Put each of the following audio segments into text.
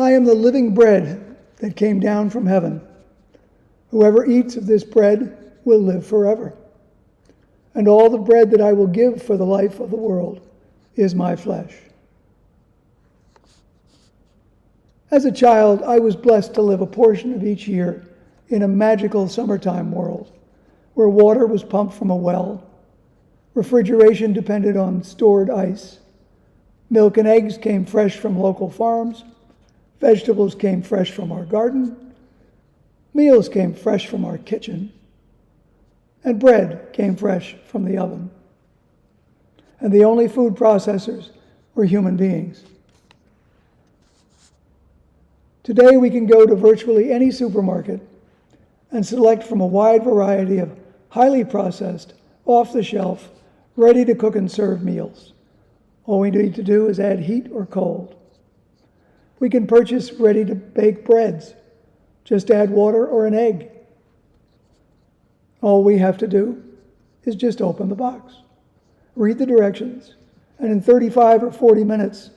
I am the living bread that came down from heaven. Whoever eats of this bread will live forever. And all the bread that I will give for the life of the world is my flesh. As a child, I was blessed to live a portion of each year in a magical summertime world where water was pumped from a well, refrigeration depended on stored ice, milk and eggs came fresh from local farms, vegetables came fresh from our garden, meals came fresh from our kitchen, and bread came fresh from the oven. And the only food processors were human beings. Today we can go to virtually any supermarket and select from a wide variety of highly processed, off-the-shelf, ready-to-cook and serve meals. All we need to do is add heat or cold. We can purchase ready-to-bake breads. Just add water or an egg. All we have to do is just open the box, read the directions, and in 35 or 40 minutes,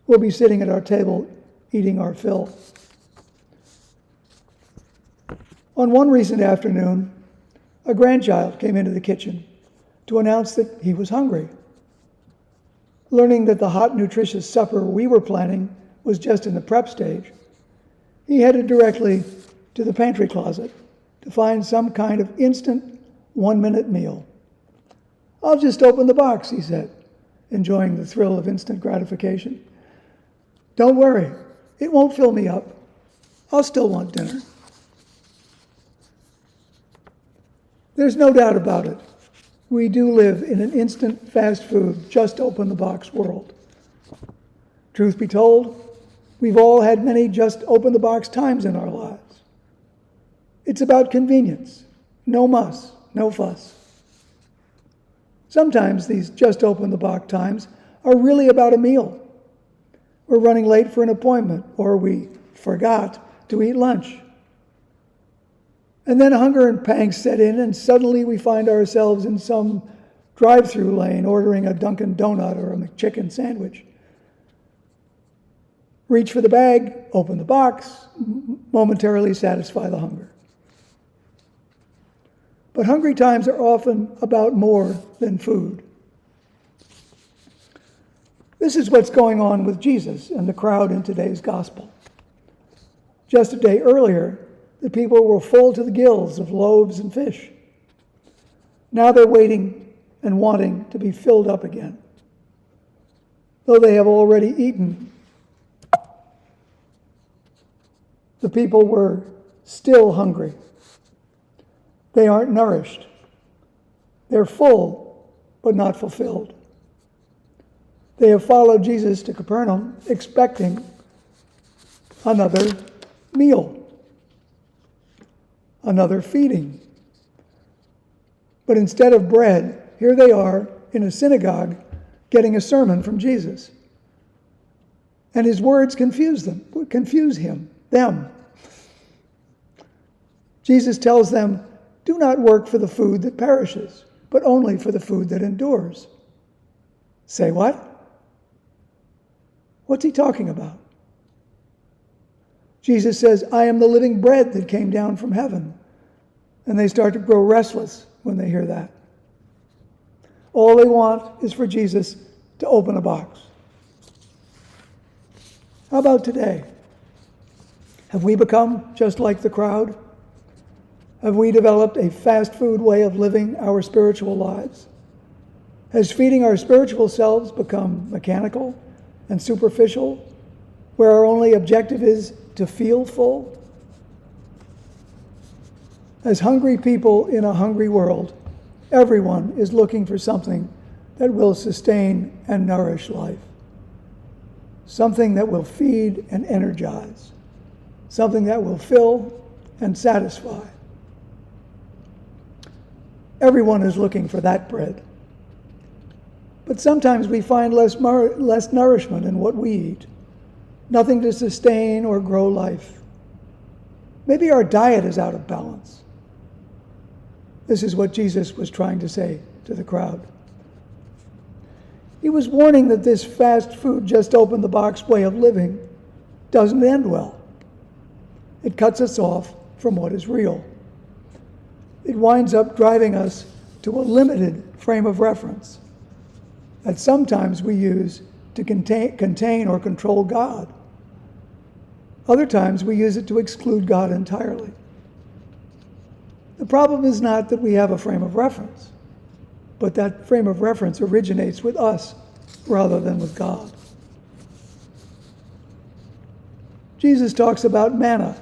we'll be sitting at our table eating our fill. On one recent afternoon, a grandchild came into the kitchen to announce that he was hungry. Learning that the hot, nutritious supper we were planning was just in the prep stage, he headed directly to the pantry closet to find some kind of instant, one-minute meal. "I'll just open the box," he said, enjoying the thrill of instant gratification. "Don't worry, it won't fill me up. I'll still want dinner." There's no doubt about it. We do live in an instant fast food, just open the box world. Truth be told, we've all had many just open the box times in our lives. It's about convenience. No muss, no fuss. Sometimes these just open the box times are really about a meal. We're running late for an appointment, or we forgot to eat lunch. And then hunger and pangs set in, and suddenly we find ourselves in some drive-through lane ordering a Dunkin' Donut or a McChicken sandwich. Reach for the bag, open the box, momentarily satisfy the hunger. But hungry times are often about more than food. This is what's going on with Jesus and the crowd in today's gospel. Just a day earlier, the people were full to the gills of loaves and fish. Now they're waiting and wanting to be filled up again. Though they have already eaten, the people were still hungry. They aren't nourished. They're full, but not fulfilled. They have followed Jesus to Capernaum, expecting another meal, another feeding. But instead of bread, here they are in a synagogue getting a sermon from Jesus. And his words confuse him. Jesus tells them, "Do not work for the food that perishes, but only for the food that endures." Say what? What's he talking about? Jesus says, "I am the living bread that came down from heaven." And they start to grow restless when they hear that. All they want is for Jesus to open a box. How about today? Have we become just like the crowd? Have we developed a fast food way of living our spiritual lives? Has feeding our spiritual selves become mechanical and superficial, where our only objective is to feel full? As hungry people in a hungry world, everyone is looking for something that will sustain and nourish life. Something that will feed and energize. Something that will fill and satisfy. Everyone is looking for that bread. But sometimes we find less nourishment in what we eat. Nothing to sustain or grow life. Maybe our diet is out of balance. This is what Jesus was trying to say to the crowd. He was warning that this fast food, just open the box way of living doesn't end well. It cuts us off from what is real. It winds up driving us to a limited frame of reference that sometimes we use to contain or control God. Other times we use it to exclude God entirely. The problem is not that we have a frame of reference, but that frame of reference originates with us rather than with God. Jesus talks about manna,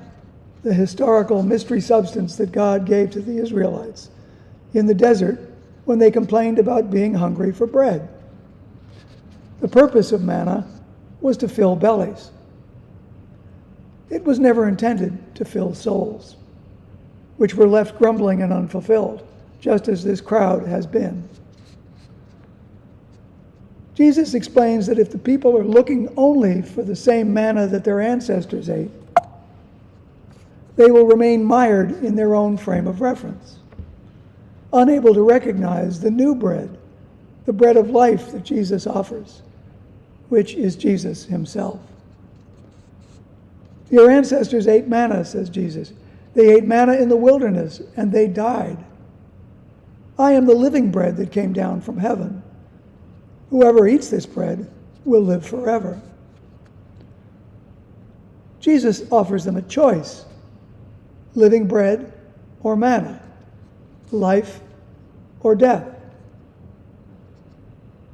the historical mystery substance that God gave to the Israelites in the desert when they complained about being hungry for bread. The purpose of manna was to fill bellies. It was never intended to fill souls, which were left grumbling and unfulfilled, just as this crowd has been. Jesus explains that if the people are looking only for the same manna that their ancestors ate, they will remain mired in their own frame of reference, unable to recognize the new bread, the bread of life that Jesus offers, which is Jesus himself. Your ancestors ate manna, says Jesus. They ate manna in the wilderness, and they died. I am the living bread that came down from heaven. Whoever eats this bread will live forever. Jesus offers them a choice: living bread or manna, life or death.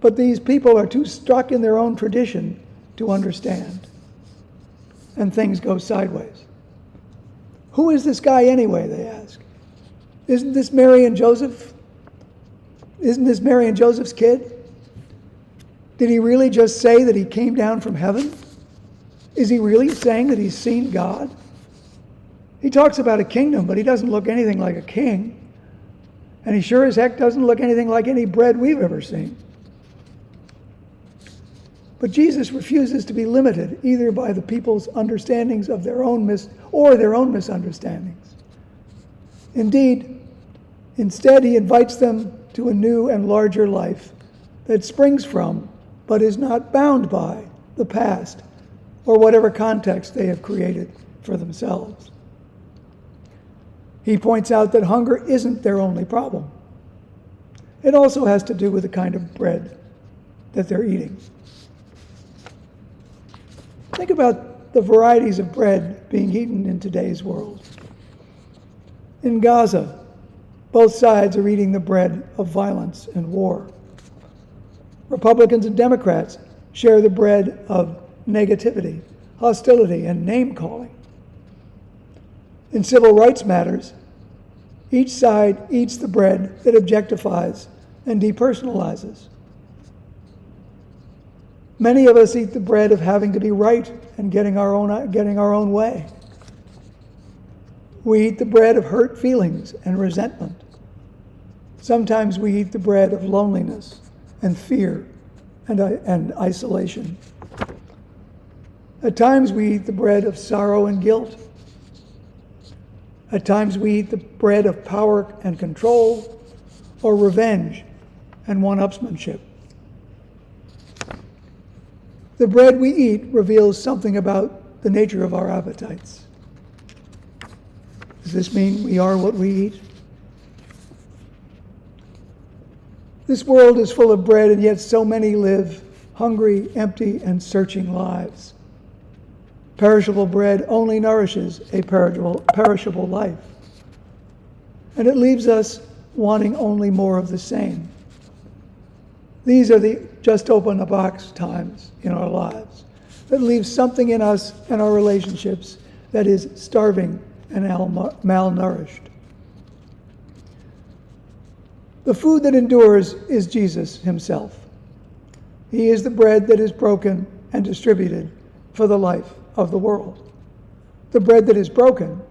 But these people are too stuck in their own tradition to understand, and things go sideways. Who is this guy anyway, they ask. Isn't this Mary and Joseph? Isn't this Mary and Joseph's kid? Did he really just say that he came down from heaven? Is he really saying that he's seen God? He talks about a kingdom, but he doesn't look anything like a king. And he sure as heck doesn't look anything like any bread we've ever seen. But Jesus refuses to be limited either by the people's understandings of their own misunderstandings. Indeed, instead he invites them to a new and larger life that springs from, but is not bound by, the past or whatever context they have created for themselves. He points out that hunger isn't their only problem. It also has to do with the kind of bread that they're eating. Think about the varieties of bread being eaten in today's world. In Gaza, both sides are eating the bread of violence and war. Republicans and Democrats share the bread of negativity, hostility, and name-calling. In civil rights matters, each side eats the bread that objectifies and depersonalizes. Many of us eat the bread of having to be right and getting our own way. We eat the bread of hurt feelings and resentment. Sometimes we eat the bread of loneliness and fear and isolation. At times we eat the bread of sorrow and guilt. At times we eat the bread of power and control, or revenge and one-upsmanship. The bread we eat reveals something about the nature of our appetites. Does this mean we are what we eat? This world is full of bread, and yet so many live hungry, empty, and searching lives. Perishable bread only nourishes a perishable life, and it leaves us wanting only more of the same. These are the just open a box times in our lives that leave something in us and our relationships that is starving and malnourished. The food that endures is Jesus himself. He is the bread that is broken and distributed for the life of the world. The bread that is broken,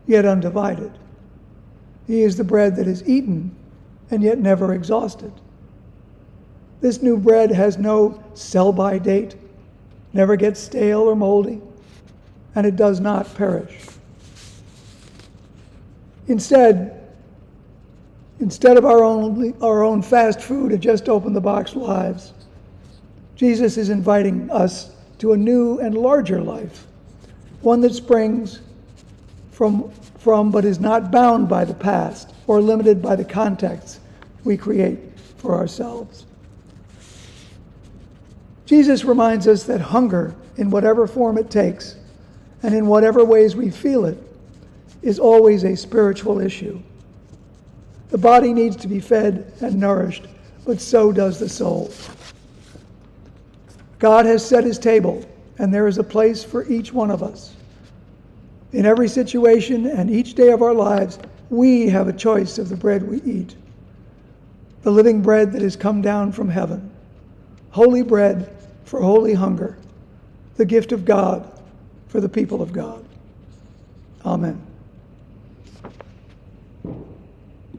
yet undivided. He is the bread that is eaten and yet never exhausted. This new bread has no sell-by date, never gets stale or moldy, and it does not perish. Instead of our own fast food and just open the box lives, Jesus is inviting us to a new and larger life one that springs from but is not bound by the past or limited by the contexts we create for ourselves. Jesus reminds us that hunger, in whatever form it takes, and in whatever ways we feel it, is always a spiritual issue. The body needs to be fed and nourished, but so does the soul. God has set his table, and there is a place for each one of us. In every situation and each day of our lives, we have a choice of the bread we eat. The living bread that has come down from heaven. Holy bread for holy hunger. The gift of God for the people of God. Amen.